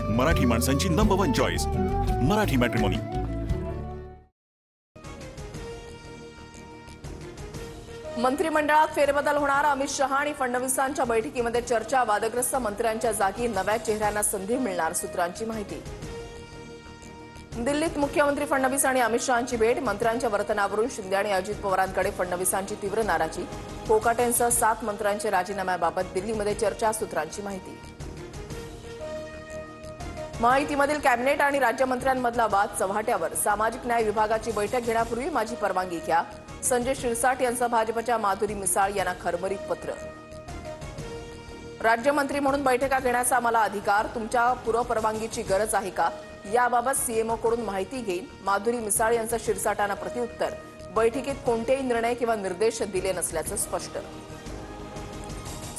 मराठी माणसांची number 1 choice Marathi matrimony. मंत्रिमंडळात फेरबदल होणार, अमित शहा आणि फडणवीसांच्या बैठकीमध्ये चर्चा, वादग्रस्त मंत्र्यांच्या जागी नव्या चेहऱ्यांना संधी मिळणार, सूत्रांची माहिती। दिल्लीत मुख्यमंत्री फडणवीस आणि अमित शहांची भेट, मंत्र्यांच्या वर्तनावरून शिंदे आणि अजित पवारांकडे फडणवीसांची तीव्र नाराजी, कोकाटेंसह 7 मंत्र्यांचे राजीनाम्याबाबत दिल्लीमध्ये चर्चा, सूत्रांची माहिती। महायुतीमधील कॅबिनेट आणि राज्यमंत्र्यांमधला वाद चव्हाट्यावर, सामाजिक न्याय विभागाची बैठक घेण्यापूर्वी माझी परवानगी घ्या, संजय शिरसाट यांचं भाजपच्या माधुरी मिसाळ यांना खरमरीत पत्र। राज्यमंत्री म्हणून बैठका घेण्याचा मला अधिकार, तुमच्या पूर्वपरवानगीची गरज आहे का, याबाबत सीएमओकडून माहिती घेईन, माधुरी मिसाळ यांचं शिरसाटांना प्रत्युत्तर, बैठकीत कोणतेही निर्णय किंवा निर्देश दिले नसल्याचं स्पष्ट।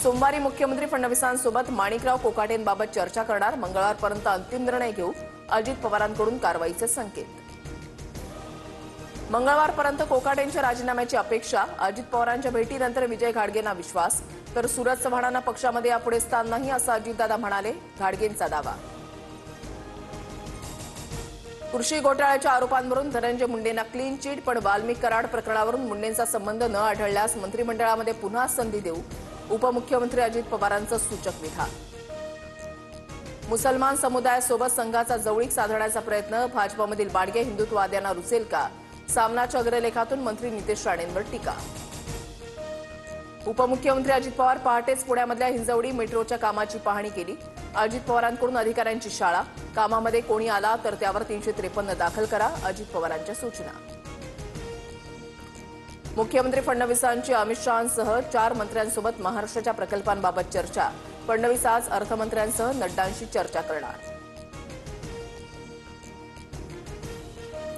सोमवारी मुख्यमंत्री फडणवीसांसोबत माणिकराव कोकाटेंबाबत चर्चा करणार, मंगळवारपर्यंत अंतिम निर्णय घेऊ, अजित पवारांकडून कारवाईचे संकेत। मंगळवारपर्यंत कोकाटेंच्या राजीनाम्याची अपेक्षा, अजित पवारांच्या भेटीनंतर विजय घाडगेंना विश्वास, तर सूरज चव्हाणांना पक्षामध्ये यापुढे स्थान नाही असं अजितदादा म्हणाले, घाडगेंचा दावा। कृषी घोटाळ्याच्या आरोपांवरून धनंजय मुंडेंना क्लीन चिट, पण वाल्मिक कराड प्रकरणावरून मुंडेंचा संबंध न आढळल्यास मंत्रिमंडळामध्ये पुन्हा संधी देऊ, उपमुख्यमंत्री अजित पवारांचं सूचक विधान। मुसलमान समुदायासोबत संघाचा जवळीक साधण्याचा प्रयत्न, भाजपमधील बाडगे हिंदुत्ववाद्यांना रुचेल का, सामनाच्या अग्रलेखातून मंत्री नितेश राणेंवर टीका। उपमुख्यमंत्री अजित पवार पहाटेच पुण्यामधल्या हिंजवडी मेट्रोच्या कामाची पाहणी केली, अजित पवारांकडून अधिकाऱ्यांची शाळा, कामामध्ये कोणी आला तर त्यावर 353 दाखल करा, अजित पवारांच्या सूचना। मुख्यमंत्री फडणवीसांची अमित शहांसह 4 मंत्र्यांसोबत महाराष्ट्राच्या प्रकल्पांबाबत चर्चा, फडणवीस आज अर्थमंत्र्यांसह नड्डांशी चर्चा करणार।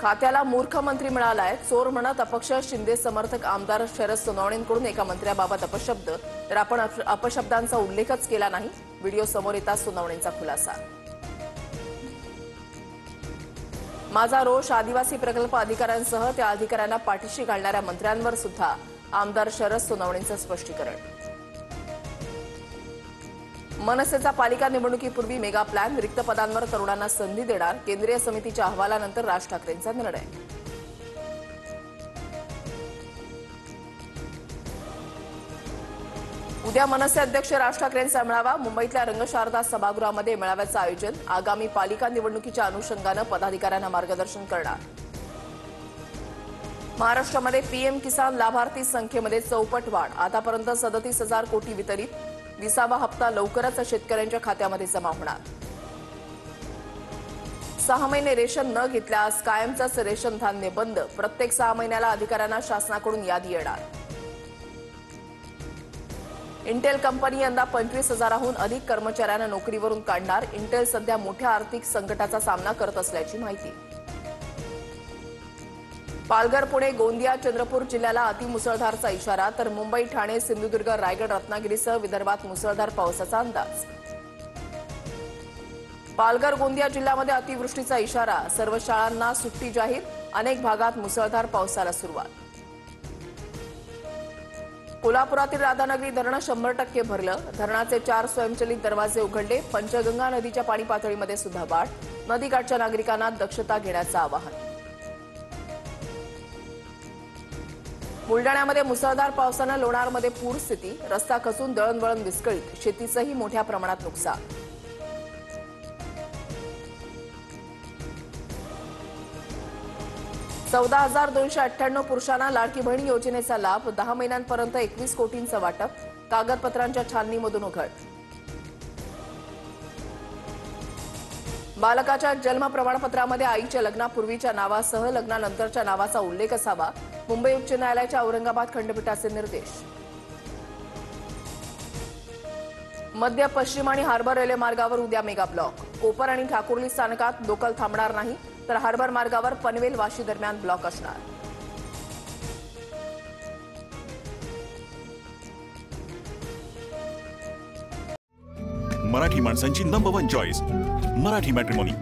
खात्याला मूर्ख मंत्री मिळालाय, चोर म्हणत अपक्ष शिंदे समर्थक आमदार शरद सोनवणेंकडून एका मंत्र्याबाबत अपशब्द, तर आपण अपशब्दांचा उल्लेखच केला नाही, व्हिडिओ समोर येताच सोनवणेंचा खुलासा। माझा रोष, आदिवासी प्रकल्प अधिकाऱ्यांसह त्या अधिकाऱ्यांना पाठीशी घालणाऱ्या मंत्र्यांवर सुद्धा आमदार शरद सोनवणेंचं स्पष्टीकरण। मनसेचा पालिका निवडणुकीपूर्वी मेगा प्लॅन, रिक्त पदांवर तरुणांना संधी देणार, केंद्रीय समितीच्या अहवालानंतर राज ठाकरेंचा निर्णय। उद्या मनसे अध्यक्ष राज ठाकरेंचा मेळावा, मुंबईतल्या रंगशारदा सभागृहामध्ये मेळाव्याचं आयोजन, आगामी पालिका निवडणुकीच्या अनुषंगानं पदाधिकाऱ्यांना मार्गदर्शन करणार। महाराष्ट्रामध्ये पीएम किसान लाभार्थी संख्येमध्ये चौपट वाढ, आतापर्यंत 37,000 कोटी वितरित, 20वा हप्ता लवकरच शेतकऱ्यांच्या खात्यामध्ये जमा होणार। 6 महिने रेशन न घेतल्यास कायमचंच रेशन धान्य बंद, प्रत्येक 6 महिन्याला अधिकाऱ्यांना शासनाकडून यादी येणार। इंटेल कंपनी यंदा 25,000हून अधिक कर्मचाऱ्यांना नोकरीवरून काढणार, इंटेल सध्या मोठ्या आर्थिक संकटाचा सामना करत असल्याची माहिती। पालघर, पुणे, गोंदिया, चंद्रपूर जिल्ह्याला अतिमुसळधारचा इशारा, तर मुंबई, ठाणे, सिंधुदुर्ग, रायगड, रत्नागिरीसह विदर्भात मुसळधार पावसाचा अंदाज। पालघर, गोंदिया जिल्ह्यामध्ये अतिवृष्टीचा इशारा, सर्व शाळांना सुट्टी जाहीर, अनेक भागात मुसळधार पावसाला सुरुवात। कोल्हापुरातील राधानगरी धरण 100% भरलं, धरणाचे 4 स्वयंचलित दरवाजे उघडले, पंचगंगा नदीच्या पाणी पातळीमध्ये सुद्धा वाढ, नदीकाठच्या नागरिकांना दक्षता घेण्याचं आवाहन। बुलडाण्यामध्ये मुसळधार पावसानं लोणारमध्ये पूर स्थिती, रस्ता खचून दळणवळण विस्कळीत, शेतीचंही मोठ्या प्रमाणात नुकसान। $14,298 पुरुषांना लाडकी बहीण योजनेचा लाभ, 10 महिन्यांपर्यंत 21 कोटींचं वाटप, कागदपत्रांच्या छाननीमधून उघड। बालकाच्या जन्म प्रमाणपत्रामध्ये आईच्या लग्नापूर्वीच्या नावासह लग्नानंतरच्या नावाचा उल्लेख असावा, मुंबई उच्च न्यायालयाच्या औरंगाबाद खंडपीठाचे निर्देश। मध्य, पश्चिम आणि हार्बर रेल्वे मार्गावर उद्या मेगा ब्लॉक, कोपर आणि ठाकुर्ली स्थानकात लोकल थांबणार नाही, तर हार्बर मार्गावर पनवेल वाशी दरम्यान ब्लॉक असणार। मराठी माणसांची नंबर 1 चॉईस मराठी मॅट्रिमोनी।